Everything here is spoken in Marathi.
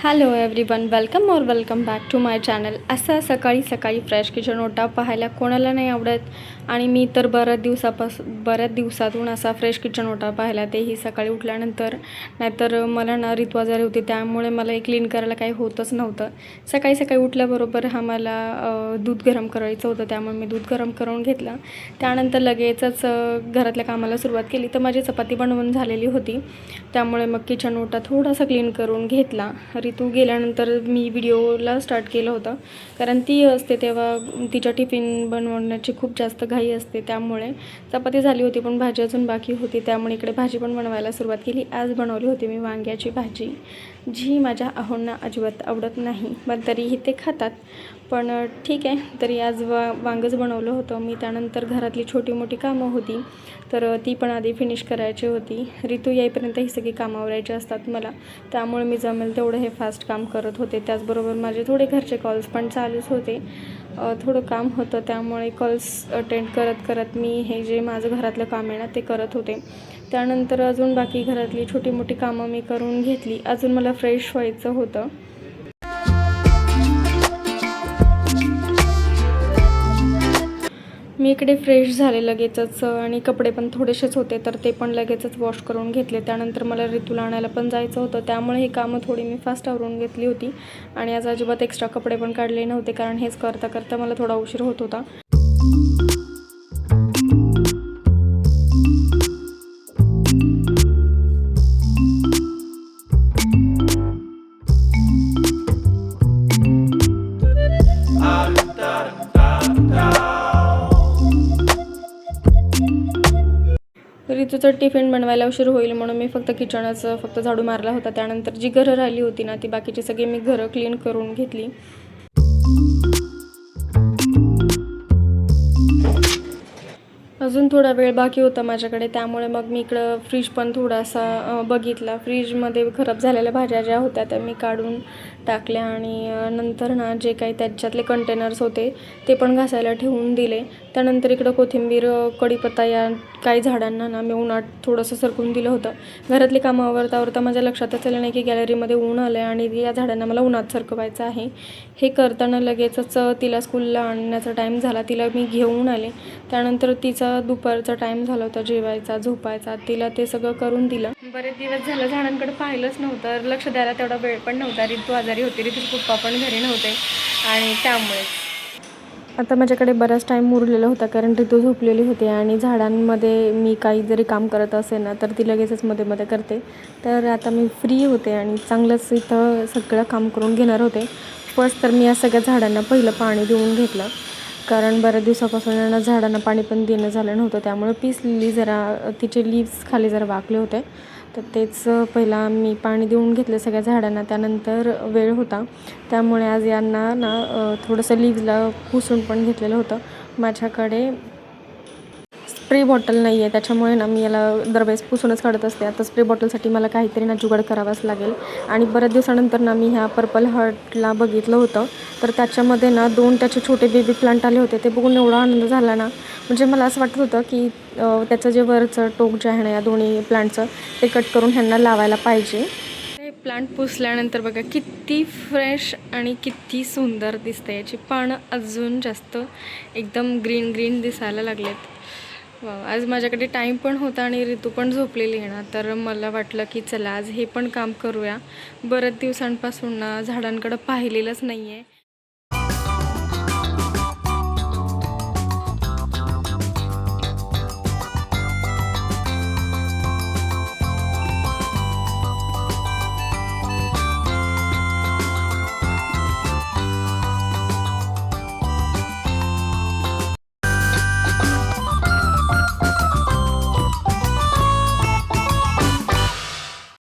Hello everyone, welcome back to my channel. असा सकाळी सकाळी फ्रेश किचन ओटा पाहायला कोणाला नाही आवडत. आणि मी तर बऱ्याच दिवसातून असा फ्रेश किचन ओटा पाहिला, तेही सकाळी उठल्यानंतर. नाहीतर मला ना ऋतू आजारी होती, त्यामुळे मला क्लीन करायला काही होतच नव्हतं. सकाळी सकाळी उठल्याबरोबर मला दूध गरम करायचं होतं, त्यामुळे मी दूध गरम करून घेतलं. त्यानंतर लगेचच घरातल्या कामाला सुरुवात केली. तर माझी चपाती बनवून झालेली होती, त्यामुळे मग किचन ओटा थोडासा क्लीन करून घेतला. ऋतू गेल्यानंतर मी व्हिडिओला स्टार्ट केलं होतं, कारण ती असते तेव्हा तिच्या टिफिन बनवण्याची खूप जास्त घाई असते. त्यामुळे चपाती झाली होती, पण भाजी अजून बाकी होती, त्यामुळे इकडे भाजी पण बनवायला सुरुवात केली. आज बनवली होती मी वांग्याची भाजी, जी माझ्या अहोंना अजिबात आवडत नाही, पण तरीही ते खातात. पण ठीक आहे, तरी आज वांगच बनवलं होतं मी. त्यानंतर घरातली छोटी मोठी कामं होती, तर ती पण आधी फिनिश करायची होती. ऋतू येईपर्यंत ही सगळी कामं आवरायची असतात मला, त्यामुळे मी जमेल तेवढं हे फास्ट काम करत होते. त्याचबरोबर माझे थोडे घरचे कॉल्स पण चालूच होते. थोडं काम होतं, त्यामुळे कॉल्स अटेंड करत करत मी हे जे माझं घरातलं काम आहे ना ते करत होते. त्यानंतर अजून बाकी घरातली छोटी मोठी कामं मी करून घेतली. अजून मला फ्रेश व्हायचं होतं. मी इकडे फ्रेश झाले लगेचच, आणि कपडे पण थोडेसेच होते, तर ते पण लगेचच वॉश करून घेतले. त्यानंतर मला ऋतूला आणायला पण जायचं होतं, त्यामुळे ही कामं थोडी मी फास्ट आवरून घेतली होती. आणि आज अजिबात एक्स्ट्रा कपडे पण काढले नव्हते, कारण हेच करता करता मला थोडा उशीर होत होता. ऋतूचं टिफिन बनवायला उशीर होईल म्हणून मी फक्त झाडू मारला होता. त्यानंतर जी घरं राहिली होती ना, ती बाकीची सगळी मी घरं क्लीन करून घेतली. अजून थोडा वेळ बाकी होता माझ्याकडे, त्यामुळे मग मी इकडं फ्रीज पण थोडासा बघितला. फ्रीजमध्ये खराब झालेल्या भाज्या ज्या होत्या त्या मी काढून टाकल्या, आणि नंतर ना जे काही त्याच्यातले कंटेनर्स होते ते पण घासायला ठेवून दिले. त्यानंतर इकडं कोथिंबीर, कढीपत्ता या काही झाडांना ना मी उन्हात थोडंसं सरकून दिलं होतं. घरातली कामं आवरता माझ्या लक्षातच आलं नाही की गॅलरीमध्ये ऊन आलं आहे आणि या झाडांना मला उन्हात सरकवायचं आहे. हे करताना लगेचच तिला स्कूलला आणण्याचा टाईम झाला, तिला मी घेऊन आले. त्यानंतर तिचा दुपारचा टाईम झाला होता जेवायचा, झोपायचा, तिला ते सगळं करून दिलं. बरेच दिवस झालं झाडांकडे पाहिलंच नव्हतं, लक्ष द्यायला तेवढा वेळ पण नव्हता. ऋतू आजारी होती, ऋतूचे पप्पा पण घरी नव्हते, आणि त्यामुळेच आता माझ्याकडे बराच टाईम उरलेला होता, कारण ऋतू झोपलेली होती. आणि झाडांमध्ये मी काही जरी काम करत असेल ना, तर ती लगेचच मध्ये मध्ये करते. तर आता मी फ्री होते आणि चांगलंच इथं सगळं काम करून घेणार होते. फर्स्ट तर मी या सगळ्या झाडांना पहिलं पाणी देऊन घेतलं, कारण बऱ्याच दिवसापासून यांना झाडांना पाणी पण देणं झालं नव्हतं. त्यामुळे पीस लिली जरा तिचे लीव्स खाली जरा वाकले होते, तर तेच पहिला मी पाणी देऊन घेतलं सगळ्या झाडांना. त्यानंतर वेळ होता, त्यामुळे आज यांना ना थोडंसं लीव्सला पुसून पण घेतलेलं होतं. माझ्याकडे स्प्रे बॉटल नाही आहे, त्याच्यामुळे ना मी याला दरवेळेस पुसूनच काढत असते. आता स्प्रे बॉटलसाठी मला काहीतरी ना जुगाड करावाच लागेल. आणि बऱ्याच दिवसानंतर ना मी ह्या पर्पल हार्टला बघितलं होतं, तर त्याच्यामध्ये ना 2 त्याचे छोटे बेबी प्लांट आले होते. ते बघून एवढा आनंद झाला ना, म्हणजे मला असं वाटत होतं की त्याचं जे वरचं टोक जे आहे ना या दोन्ही प्लांटचं, ते कट करून ह्यांना लावायला पाहिजे. हे प्लांट पुसल्यानंतर बघा किती फ्रेश आणि किती सुंदर दिसते. याची पानं अजून जास्त एकदम ग्रीन दिसायला लागलेत. आज माझ्याकडे टाईम पण होता आणि ऋतू पण झोपलेली आहे ना, तर मला वाटलं की चला आज हे पण काम करूया. बऱ्याच दिवसांपासून ना झाडांकडं पाहिलेलंच नाही आहे.